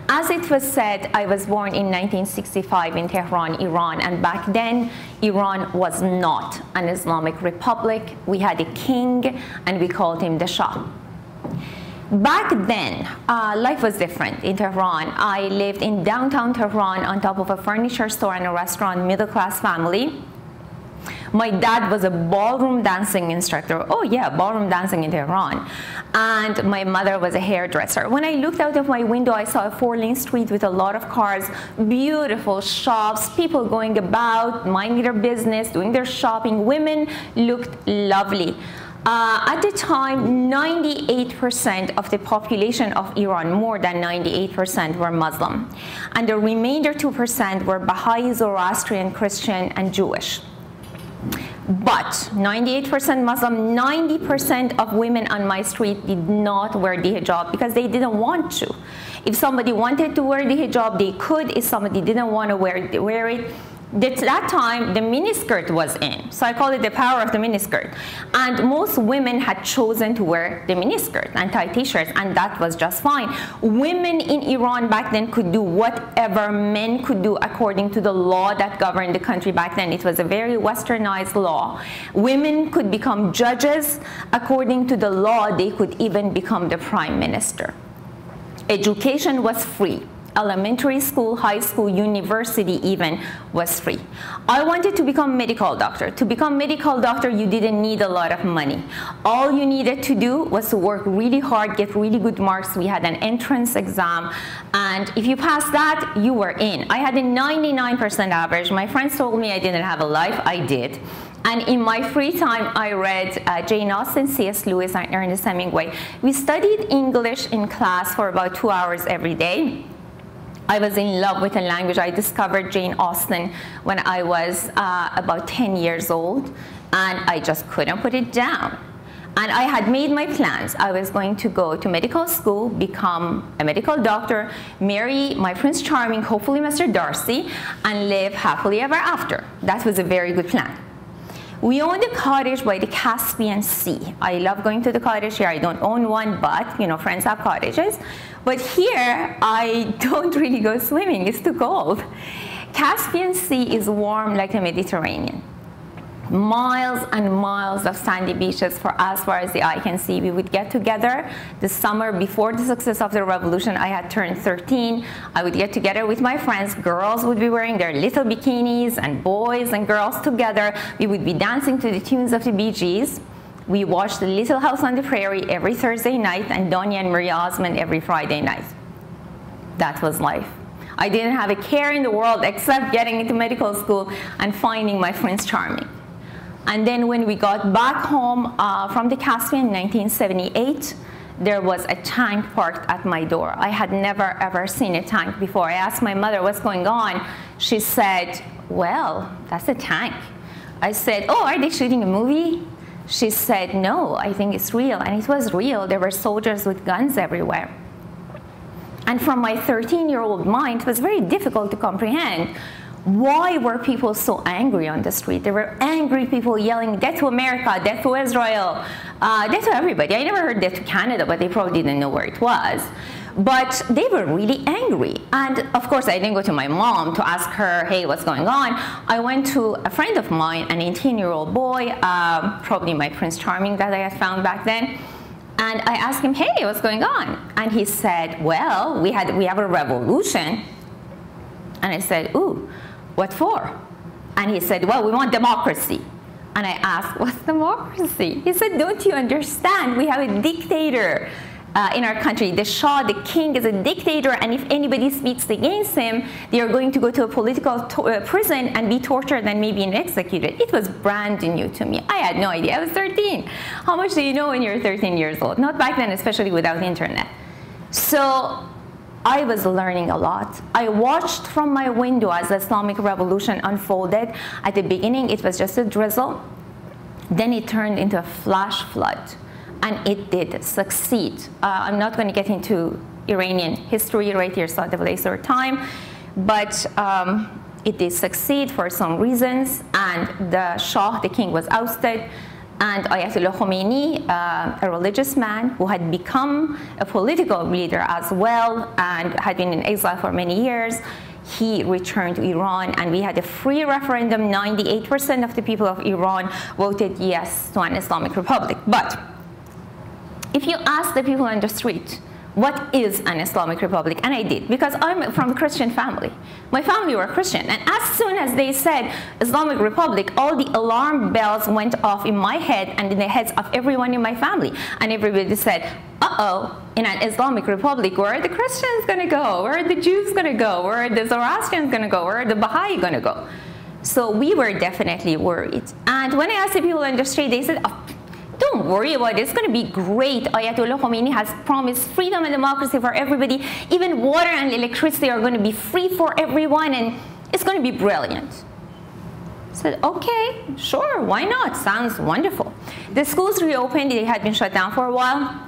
As it was said, I was born in 1965 in Tehran, Iran, and back then Iran was not an Islamic republic. We had a king and we called him the Shah. Back then, life was different in Tehran. I lived in downtown Tehran on top of a furniture store and a restaurant, middle-class family. My dad was a ballroom dancing instructor. Oh yeah, ballroom dancing in Tehran. And my mother was a hairdresser. When I looked out of my window, I saw a 4-lane street with a lot of cars, beautiful shops, people going about, minding their business, doing their shopping. Women looked lovely. At the time, 98% of the population of Iran, more than 98%, were Muslim. And the remainder 2% were Baha'i, Zoroastrian, Christian, and Jewish. But 98% Muslim, 90% of women on my street did not wear the hijab because they didn't want to. If somebody wanted to wear the hijab, they could. If somebody didn't want to wear it, at that time, the miniskirt was in. So I call it the power of the miniskirt. And most women had chosen to wear the miniskirt and tight t-shirts, and that was just fine. Women in Iran back then could do whatever men could do according to the law that governed the country back then. It was a very westernized law. Women could become judges. According to the law, they could even become the prime minister. Education was free. Elementary school, high school, university even was free. I wanted to become a medical doctor. To become a medical doctor, you didn't need a lot of money. All you needed to do was to work really hard, get really good marks. We had an entrance exam, and if you passed that, you were in. I had a 99% average. My friends told me I didn't have a life. I did. And in my free time, I read Jane Austen, C.S. Lewis, and Ernest Hemingway. We studied English in class for about 2 hours every day. I was in love with a language. I discovered Jane Austen when I was about 10 years old, and I just couldn't put it down. And I had made my plans. I was going to go to medical school, become a medical doctor, marry my Prince Charming, hopefully Mr. Darcy, and live happily ever after. That was a very good plan. We owned a cottage by the Caspian Sea. I love going to the cottage here. I don't own one, but you know, friends have cottages. But here, I don't really go swimming. It's too cold. Caspian Sea is warm like the Mediterranean. Miles and miles of sandy beaches for as far as the eye can see. We would get together the summer before the success of the revolution. I had turned 13. I would get together with my friends. Girls would be wearing their little bikinis, and boys and girls together. We would be dancing to the tunes of the Bee Gees. We watched The Little House on the Prairie every Thursday night, and Donnie and Maria Osmond every Friday night. That was life. I didn't have a care in the world except getting into medical school and finding my Prince Charming. And then when we got back home from the Caspian in 1978, there was a tank parked at my door. I had never ever seen a tank before. I asked my mother what's going on. She said, well, that's a tank. I said, oh, are they shooting a movie? She said, no, I think it's real. And it was real. There were soldiers with guns everywhere. And from my 13-year-old mind, it was very difficult to comprehend. Why were people so angry on the street? There were angry people yelling, death to America, death to Israel, death to everybody. I never heard death to Canada, but they probably didn't know where it was. But they were really angry. And of course, I didn't go to my mom to ask her, hey, what's going on? I went to a friend of mine, an 18-year-old boy, probably my Prince Charming that I had found back then. And I asked him, hey, what's going on? And he said, well, we have a revolution. And I said, ooh. What for? And he said, well, we want democracy. And I asked, what's democracy? He said, don't you understand? We have a dictator in our country. The Shah, the king, is a dictator, and if anybody speaks against him, they are going to go to a political prison and be tortured and maybe executed. It was brand new to me. I had no idea. I was 13. How much do you know when you're 13 years old? Not back then, especially without internet. So I was learning a lot. I watched from my window as the Islamic Revolution unfolded. At the beginning, it was just a drizzle. Then it turned into a flash flood, and it did succeed. I'm not going to get into Iranian history right here, so I'll waste our time, but it did succeed for some reasons, and the Shah, the king, was ousted. And Ayatollah Khomeini, a religious man who had become a political leader as well and had been in exile for many years, he returned to Iran, and we had a free referendum. 98% of the people of Iran voted yes to an Islamic Republic. But if you ask the people on the street, what is an Islamic Republic? And I did, because I'm from a Christian family. My family were Christian. And as soon as they said Islamic Republic, all the alarm bells went off in my head and in the heads of everyone in my family. And everybody said, uh-oh, in an Islamic Republic, where are the Christians going to go? Where are the Jews going to go? Where are the Zoroastrians going to go? Where are the Baha'i going to go? So we were definitely worried. And when I asked the people on the street, they said, oh, don't worry about it. It's going to be great. Ayatollah Khomeini has promised freedom and democracy for everybody. Even water and electricity are going to be free for everyone, and it's going to be brilliant. I said, okay, sure, why not? Sounds wonderful. The schools reopened. They had been shut down for a while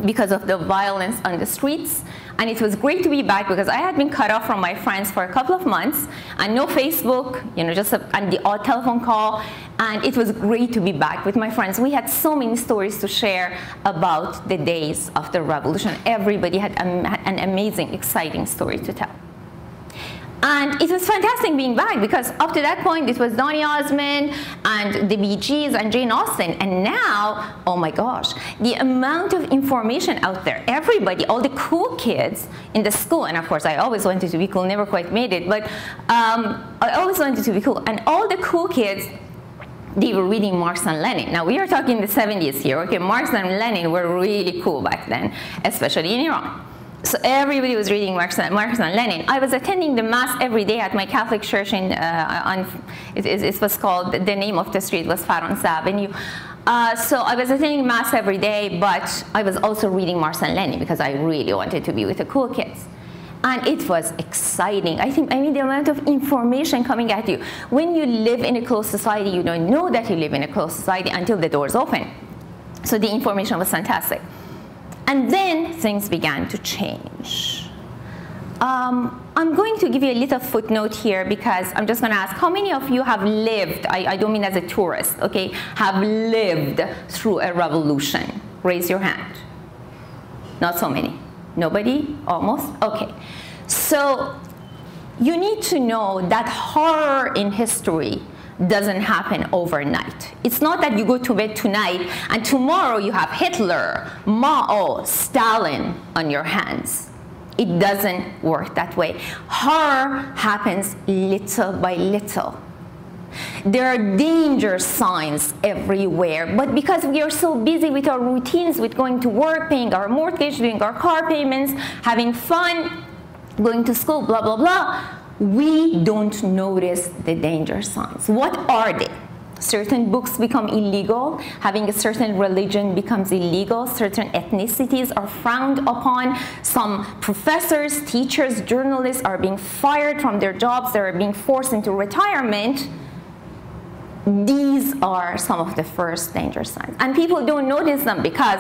because of the violence on the streets. And it was great to be back, because I had been cut off from my friends for a couple of months, and no Facebook, just and the odd telephone call. And it was great to be back with my friends. We had so many stories to share about the days of the revolution. Everybody had an amazing, exciting story to tell. And it was fantastic being back, because up to that point it was Donny Osmond and the Bee Gees and Jane Austen, and now, oh my gosh, the amount of information out there. Everybody, all the cool kids in the school, and of course I always wanted to be cool, never quite made it, but I always wanted to be cool, and all the cool kids, they were reading Marx and Lenin. Now we are talking the 70s here, okay? Marx and Lenin were really cool back then, especially in Iran. So everybody was reading Marx and Lenin. I was attending the mass every day at my Catholic church it was called, the name of the street was Faransa Avenue. So I was attending mass every day, but I was also reading Marx and Lenin because I really wanted to be with the cool kids. And it was exciting. I mean, the amount of information coming at you. When you live in a closed society, you don't know that you live in a closed society until the doors open. So the information was fantastic. And then things began to change. I'm going to give you a little footnote here, because I'm just going to ask, how many of you have lived, I don't mean as a tourist, okay, have lived through a revolution? Raise your hand. Not so many. Nobody? Almost? Okay. So you need to know that horror in history doesn't happen overnight. It's not that you go to bed tonight and tomorrow you have Hitler, Mao, Stalin on your hands. It doesn't work that way. Horror happens little by little. There are danger signs everywhere, but because we are so busy with our routines, with going to work, paying our mortgage, doing our car payments, having fun, going to school, blah, blah, blah, we don't notice the danger signs. What are they? Certain books become illegal. Having a certain religion becomes illegal. Certain ethnicities are frowned upon. Some professors, teachers, journalists are being fired from their jobs. They are being forced into retirement. These are some of the first danger signs. And people don't notice them because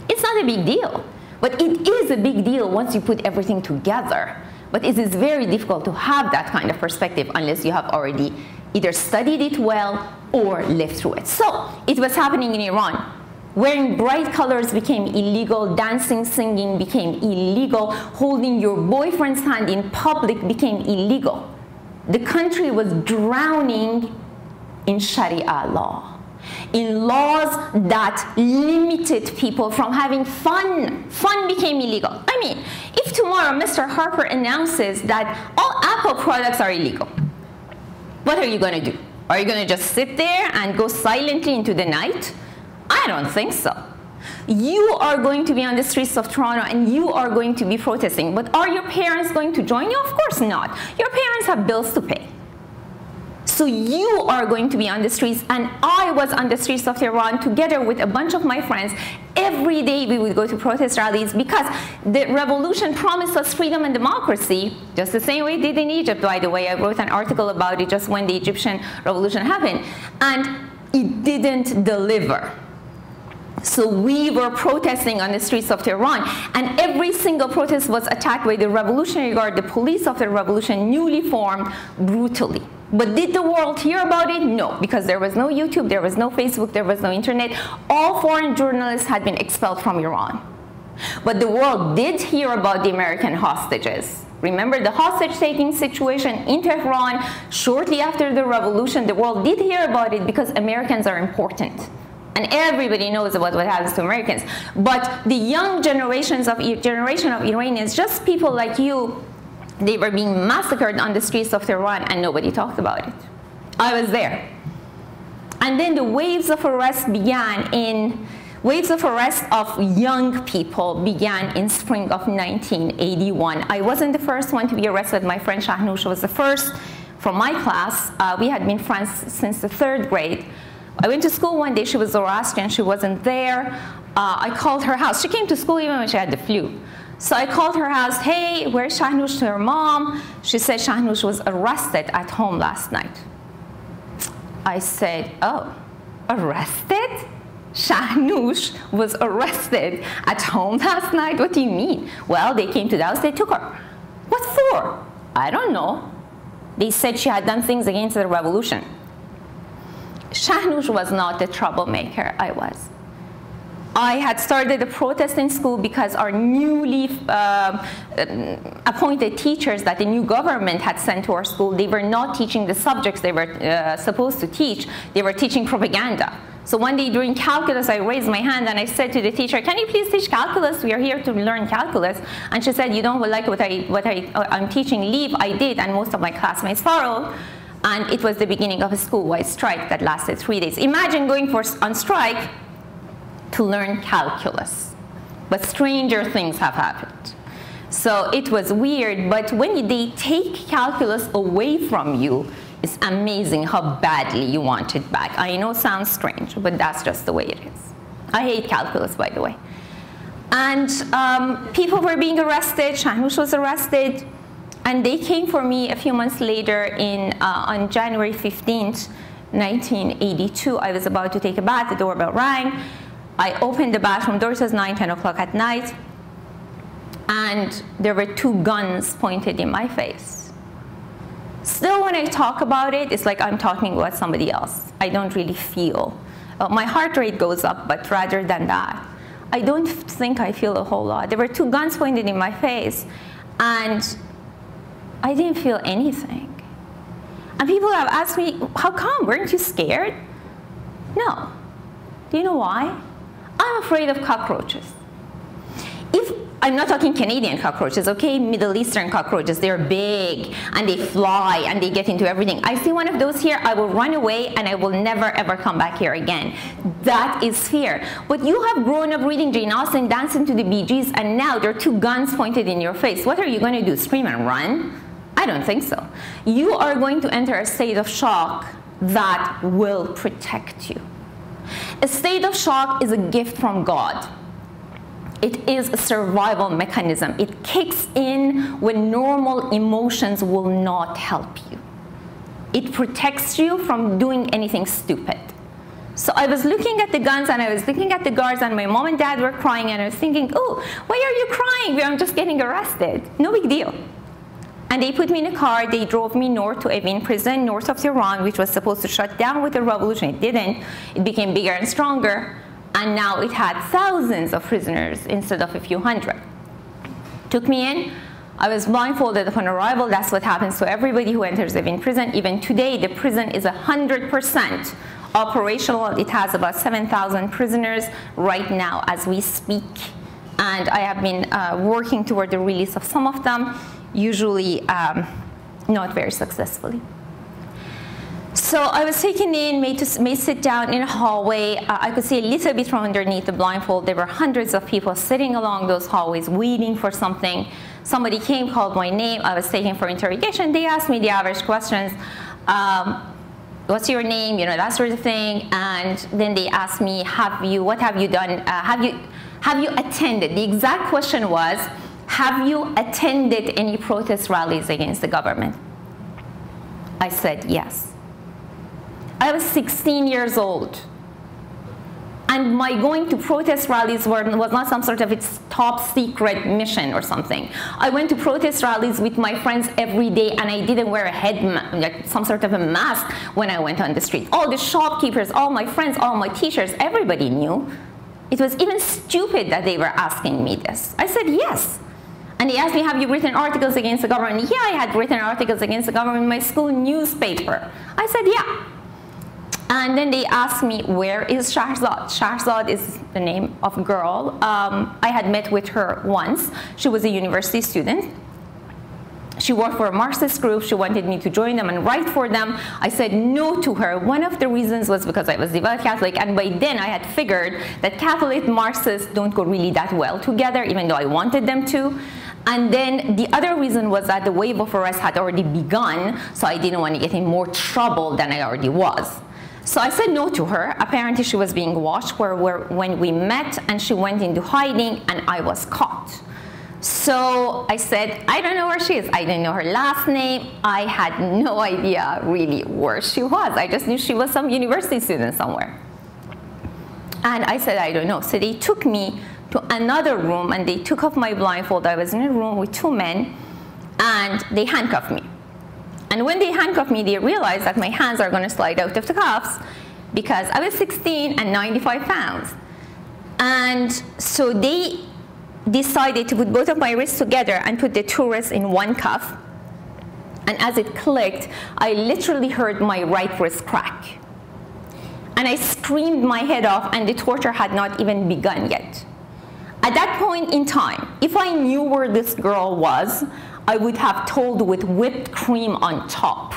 it's not a big deal. But it is a big deal once you put everything together. But it is very difficult to have that kind of perspective unless you have already either studied it well or lived through it. So it was happening in Iran. Wearing bright colors became illegal, dancing, singing became illegal, holding your boyfriend's hand in public became illegal. The country was drowning in Sharia law, in laws that limited people from having fun. Fun became illegal. I mean, if tomorrow Mr. Harper announces that all Apple products are illegal, what are you going to do? Are you going to just sit there and go silently into the night? I don't think so. You are going to be on the streets of Toronto and you are going to be protesting, but are your parents going to join you? Of course not. Your parents have bills to pay. So you are going to be on the streets, and I was on the streets of Tehran together with a bunch of my friends. Every day we would go to protest rallies because the revolution promised us freedom and democracy, just the same way it did in Egypt, by the way. I wrote an article about it just when the Egyptian revolution happened, and it didn't deliver. So we were protesting on the streets of Tehran, and every single protest was attacked by the Revolutionary Guard, the police of the revolution, newly formed, brutally. But did the world hear about it? No, because there was no YouTube, there was no Facebook, there was no internet. All foreign journalists had been expelled from Iran. But the world did hear about the American hostages. Remember the hostage-taking situation in Tehran shortly after the revolution? The world did hear about it because Americans are important. And everybody knows about what happens to Americans. But the young generation of Iranians, just people like you, they were being massacred on the streets of Tehran and nobody talked about it. I was there. And then the waves of arrest of young people began in spring of 1981. I wasn't the first one to be arrested. My friend Shahnoush was the first from my class. We had been friends since the 3rd grade. I went to school one day, she was Zoroastrian, she wasn't there. I called her house. She came to school even when she had the flu. So I called her house, hey, where's Shahnoush, to her mom? She said Shahnoush was arrested at home last night. I said, oh, arrested? Shahnoush was arrested at home last night? What do you mean? Well, they came to the house, they took her. What for? I don't know. They said she had done things against the revolution. Shahnoush was not the troublemaker I was. I had started a protest in school because our newly appointed teachers that the new government had sent to our school, they were not teaching the subjects they were supposed to teach. They were teaching propaganda. So one day during calculus, I raised my hand and I said to the teacher, can you please teach calculus? We are here to learn calculus. And she said, you don't like what I'm teaching, leave. I did, and most of my classmates followed. And it was the beginning of a school-wide strike that lasted 3 days. Imagine going on strike to learn calculus. But stranger things have happened. So it was weird, but when they take calculus away from you, it's amazing how badly you want it back. I know it sounds strange, but that's just the way it is. I hate calculus, by the way. And people were being arrested. Shahnoush was arrested. And they came for me a few months later on January 15th, 1982. I was about to take a bath. The doorbell rang. I opened the bathroom door. It was 9, 10 o'clock at night. And there were 2 guns pointed in my face. Still, when I talk about it, it's like I'm talking about somebody else. I don't really feel. My heart rate goes up, but rather than that, I don't think I feel a whole lot. There were 2 guns pointed in my face, and I didn't feel anything. And people have asked me, how come? Weren't you scared? No. Do you know why? I'm afraid of cockroaches. I'm not talking Canadian cockroaches, okay? Middle Eastern cockroaches. They're big, and they fly, and they get into everything. I see one of those here, I will run away, and I will never, ever come back here again. That is fear. But you have grown up reading Jane Austen, dancing to the Bee Gees, and now there are 2 guns pointed in your face. What are you going to do, scream and run? I don't think so. You are going to enter a state of shock that will protect you. A state of shock is a gift from God. It is a survival mechanism. It kicks in when normal emotions will not help you. It protects you from doing anything stupid. So I was looking at the guns, and I was looking at the guards, and my mom and dad were crying, and I was thinking, oh, why are you crying? I'm just getting arrested. No big deal. And they put me in a car. They drove me north to Evin Prison, north of Tehran, which was supposed to shut down with the revolution. It didn't. It became bigger and stronger. And now it had thousands of prisoners instead of a few hundred. Took me in. I was blindfolded upon arrival. That's what happens to everybody who enters Evin Prison. Even today, the prison is 100% operational. It has about 7,000 prisoners right now as we speak. And I have been working toward the release of some of them, usually not very successfully. So I was taken in, made sit down in a hallway. I could see a little bit from underneath the blindfold. There were hundreds of people sitting along those hallways waiting for something. Somebody came, called my name. I was taken for interrogation. They asked me the average questions. What's your name? You know, that sort of thing. And then they asked me, what have you done? Have you attended? The exact question was, have you attended any protest rallies against the government? I said yes. I was 16 years old. And my going to protest rallies was not some sort of its top secret mission or something. I went to protest rallies with my friends every day, and I didn't wear a like some sort of a mask when I went on the street. All the shopkeepers, all my friends, all my teachers, everybody knew. It was even stupid that they were asking me this. I said yes. And they asked me, have you written articles against the government? Yeah, I had written articles against the government in my school newspaper. I said yeah. And then they asked me, where is Shahrzad? Shahrzad is the name of a girl. I had met with her once. She was a university student. She worked for a Marxist group. She wanted me to join them and write for them. I said no to her. One of the reasons was because I was devout Catholic, and by then I had figured that Catholic Marxists don't go really that well together, even though I wanted them to. And then the other reason was that the wave of arrest had already begun, so I didn't want to get in more trouble than I already was. So I said no to her. Apparently she was being watched when we met, and she went into hiding, and I was caught. So I said, I don't know where she is. I didn't know her last name. I had no idea really where she was. I just knew she was some university student somewhere. And I said, I don't know. So they took me to another room, and they took off my blindfold. I was in a room with two men, and they handcuffed me. And when they handcuffed me, they realized that my hands are going to slide out of the cuffs because I was 16 and 95 pounds. And so they decided to put both of my wrists together and put the two wrists in one cuff. And as it clicked, I literally heard my right wrist crack. And I screamed my head off, and the torture had not even begun yet. At that point in time, if I knew where this girl was, I would have told with whipped cream on top.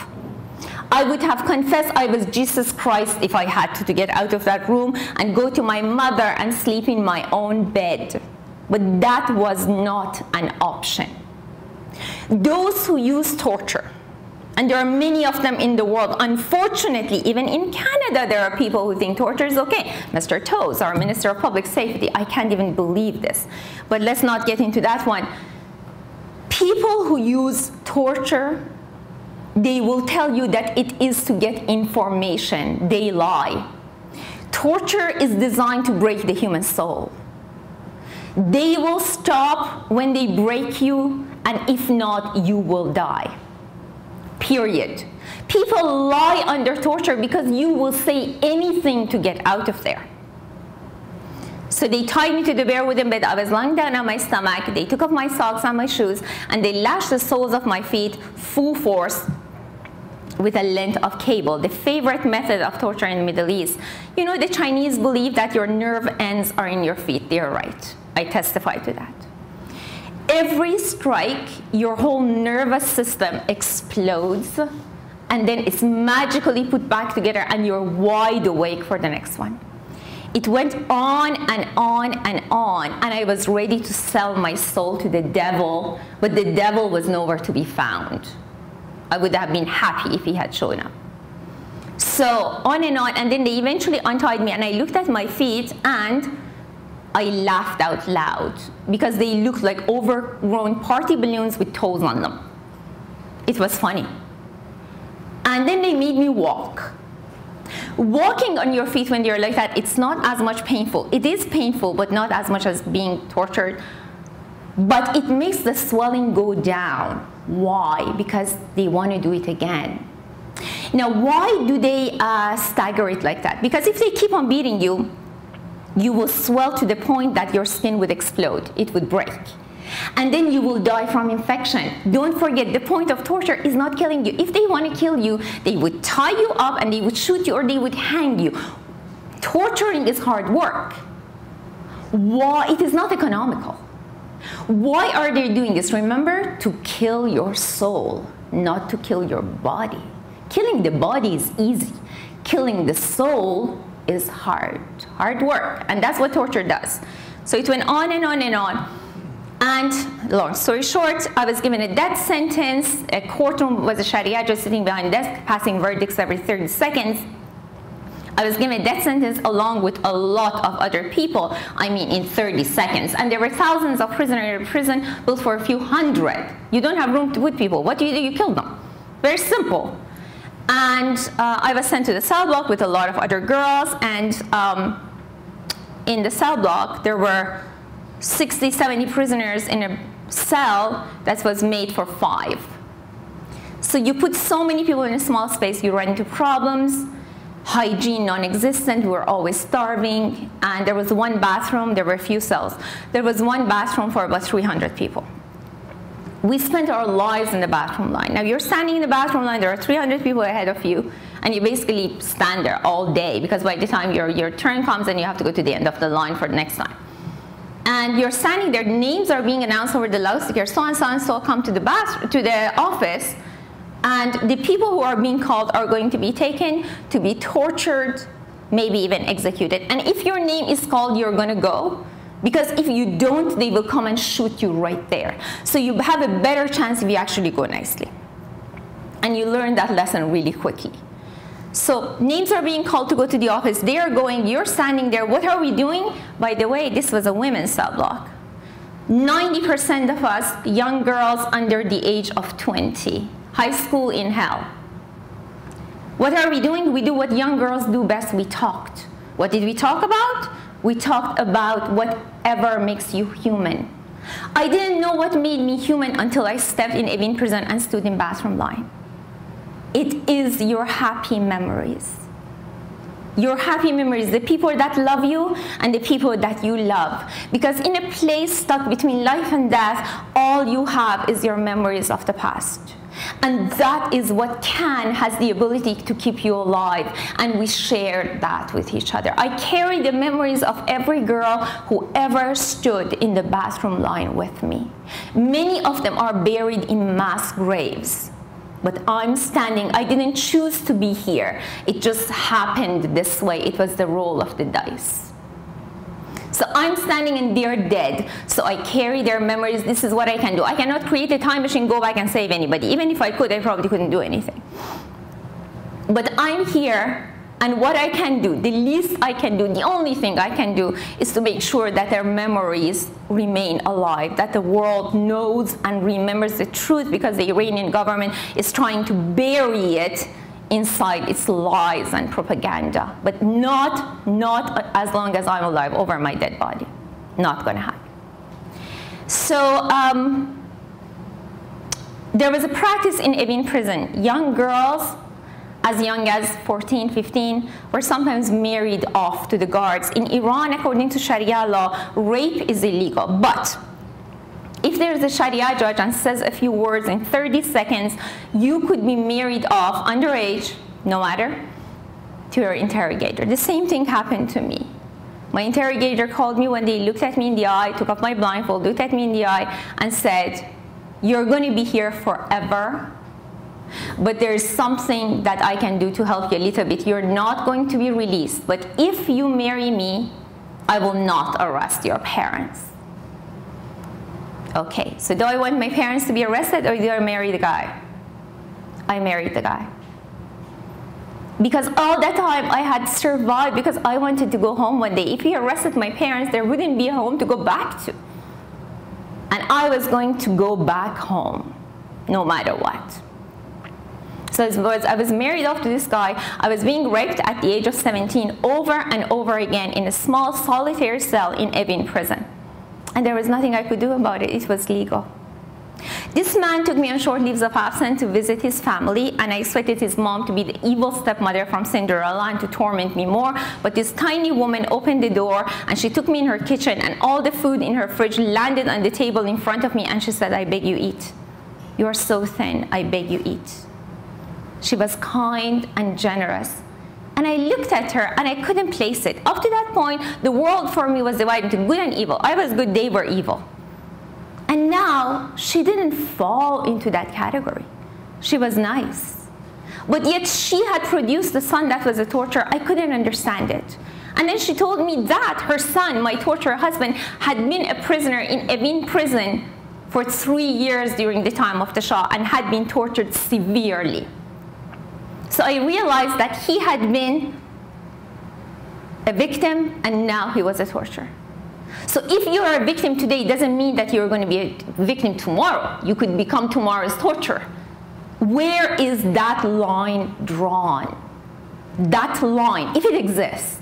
I would have confessed I was Jesus Christ if I had to get out of that room and go to my mother and sleep in my own bed. But that was not an option. Those who use torture, and there are many of them in the world, unfortunately, even in Canada, there are people who think torture is okay. Mr. Toes, our Minister of Public Safety, I can't even believe this. But let's not get into that one. People who use torture, they will tell you that it is to get information. They lie. Torture is designed to break the human soul. They will stop when they break you, and if not, you will die. Period. People lie under torture because you will say anything to get out of there. So they tied me to the bare wooden bed. I was lying down on my stomach. They took off my socks and my shoes, and they lashed the soles of my feet full force with a length of cable, the favorite method of torture in the Middle East. You know, the Chinese believe that your nerve ends are in your feet. They're right. I testify to that. Every strike, your whole nervous system explodes, and then it's magically put back together, and you're wide awake for the next one. It went on and on and on, and I was ready to sell my soul to the devil, but the devil was nowhere to be found. I would have been happy if he had shown up. So on, and then they eventually untied me, and I looked at my feet, and I laughed out loud because they looked like overgrown party balloons with toes on them. It was funny. And then they made me walk. Walking on your feet when you're like that, it's not as much painful. It is painful, but not as much as being tortured. But it makes the swelling go down. Why? Because they want to do it again. Now, why do they stagger it like that? Because if they keep on beating you, you will swell to the point that your skin would explode. It would break. And then you will die from infection. Don't forget, the point of torture is not killing you. If they want to kill you, they would tie you up and they would shoot you, or they would hang you. Torturing is hard work. Why? It is not economical. Why are they doing this? Remember, to kill your soul, not to kill your body. Killing the body is easy. Killing the soul is hard work, and that's what torture does. So it went on and on and on. And long story short, I was given a death sentence. A courtroom was a Sharia judge sitting behind a desk, passing verdicts every 30 seconds. I was given a death sentence along with a lot of other people, I mean in 30 seconds. And there were thousands of prisoners in prison, built for a few hundred. You don't have room to put people. What do? You kill them. Very simple. And I was sent to the cell block with a lot of other girls, and in the cell block, there were 60, 70 prisoners in a cell that was made for 5. So you put so many people in a small space, you run into problems. Hygiene non-existent, we were always starving, and there was one bathroom, there were a few cells. There was one bathroom for about 300 people. We spent our lives in the bathroom line. Now you're standing in the bathroom line, there are 300 people ahead of you, and you basically stand there all day, because by the time your turn comes, and you have to go to the end of the line for the next time. And you're standing there, names are being announced over the loudspeaker, so and so and so come to the office, and the people who are being called are going to be taken to be tortured, maybe even executed. And if your name is called, you're going to go, because if you don't, they will come and shoot you right there. So you have a better chance if you actually go nicely. And you learn that lesson really quickly. So names are being called to go to the office. They are going, you're standing there. What are we doing? By the way, this was a women's cell block. 90% of us, young girls under the age of 20. High school in hell. What are we doing? We do what young girls do best. We talked. What did we talk about? We talked about whatever makes you human. I didn't know what made me human until I stepped in Evin Prison and stood in bathroom line. It is your happy memories. Your happy memories, the people that love you and the people that you love. Because in a place stuck between life and death, all you have is your memories of the past. And that is what has the ability to keep you alive. And we share that with each other. I carry the memories of every girl who ever stood in the bathroom line with me. Many of them are buried in mass graves. But I'm standing. I didn't choose to be here. It just happened this way. It was the roll of the dice. So I'm standing and they're dead. So I carry their memories. This is what I can do. I cannot create a time machine, go back and save anybody. Even if I could, I probably couldn't do anything. But I'm here, and what I can do, the least I can do, the only thing I can do is to make sure that their memories remain alive, that the world knows and remembers the truth, because the Iranian government is trying to bury it inside its lies and propaganda, but not as long as I'm alive over my dead body. Not going to happen. So there was a practice in Evin Prison. Young girls, as young as 14, 15, were sometimes married off to the guards. In Iran, according to Sharia law, rape is illegal, but if there is a Sharia judge and says a few words in 30 seconds, you could be married off underage, no matter, to your interrogator. The same thing happened to me. My interrogator called me one day, looked at me in the eye, took off my blindfold, looked at me in the eye, and said, "You're going to be here forever, but there's something that I can do to help you a little bit. You're not going to be released, but if you marry me, I will not arrest your parents." Okay, so do I want my parents to be arrested, or do I marry the guy? I married the guy. Because all that time I had survived because I wanted to go home one day. If he arrested my parents, there wouldn't be a home to go back to. And I was going to go back home, no matter what. So I was married off to this guy. I was being raped at the age of 17 over and over again in a small solitary cell in Evin Prison. And there was nothing I could do about it. It was legal. This man took me on short leaves of absence to visit his family, and I expected his mom to be the evil stepmother from Cinderella and to torment me more. But this tiny woman opened the door, and she took me in her kitchen, and all the food in her fridge landed on the table in front of me, and she said, "I beg you, eat. You are so thin. I beg you, eat." She was kind and generous. And I looked at her, and I couldn't place it. Up to that point, the world for me was divided into good and evil. I was good, they were evil. And now, she didn't fall into that category. She was nice. But yet, she had produced a son that was a torturer. I couldn't understand it. And then she told me that her son, my torturer husband, had been a prisoner in Evin Prison for 3 years during the time of the Shah and had been tortured severely. So I realized that he had been a victim, and now he was a torturer. So if you are a victim today, it doesn't mean that you're going to be a victim tomorrow. You could become tomorrow's torturer. Where is that line drawn? That line, if it exists,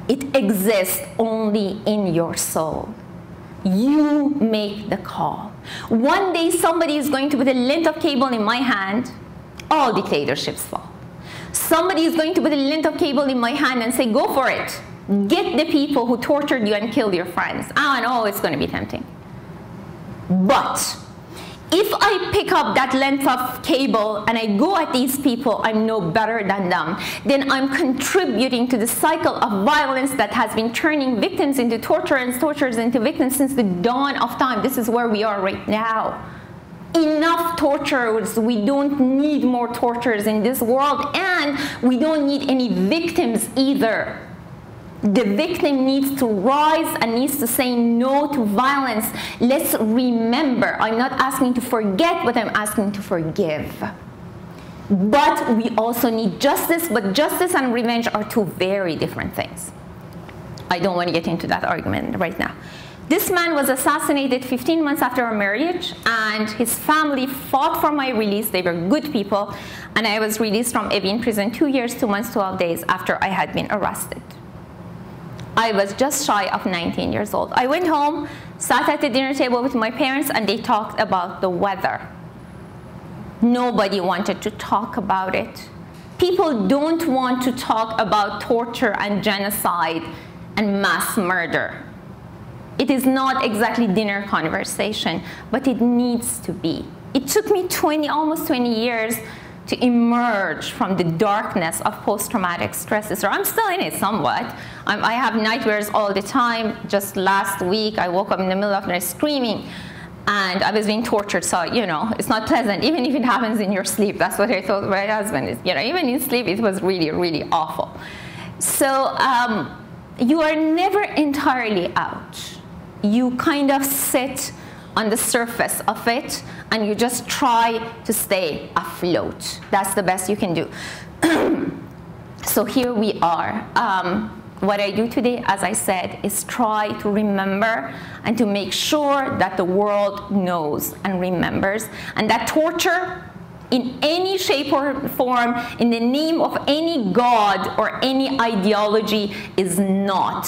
It exists only in your soul. You make the call. One day somebody is going to put a length of cable in my hand, all dictatorships fall. Somebody is going to put a length of cable in my hand and say, go for it. Get the people who tortured you and killed your friends. I know it's going to be tempting. But if I pick up that length of cable and I go at these people, I'm no better than them, then I'm contributing to the cycle of violence that has been turning victims into torturers and torturers into victims since the dawn of time. This is where we are right now. Enough torturers. We don't need more torturers in this world, and we don't need any victims either. The victim needs to rise and needs to say no to violence. Let's remember, I'm not asking to forget, but I'm asking to forgive. But we also need justice, but justice and revenge are two very different things. I don't want to get into that argument right now. This man was assassinated 15 months after our marriage, and his family fought for my release. They were good people, and I was released from Evin Prison 2 years, 2 months, 12 days after I had been arrested. I was just shy of 19 years old. I went home, sat at the dinner table with my parents, and they talked about the weather. Nobody wanted to talk about it. People don't want to talk about torture and genocide and mass murder. It is not exactly dinner conversation, but it needs to be. It took me almost 20 years to emerge from the darkness of post-traumatic stress disorder. I'm still in it somewhat. I have nightmares all the time. Just last week, I woke up in the middle of the night screaming, and I was being tortured. So, you know, it's not pleasant, even if it happens in your sleep. That's what I told my husband. You know, even in sleep, it was really, really awful. So you are never entirely out. You kind of sit on the surface of it, and you just try to stay afloat. That's the best you can do. So here we are. What I do today, as I said, is try to remember and to make sure that the world knows and remembers, and that torture in any shape or form, in the name of any god or any ideology, is not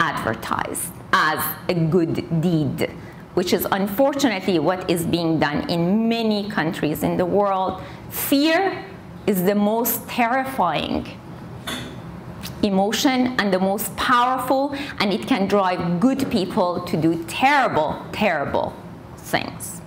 advertised as a good deed, which is unfortunately what is being done in many countries in the world. Fear is the most terrifying emotion and the most powerful, and it can drive good people to do terrible, terrible things.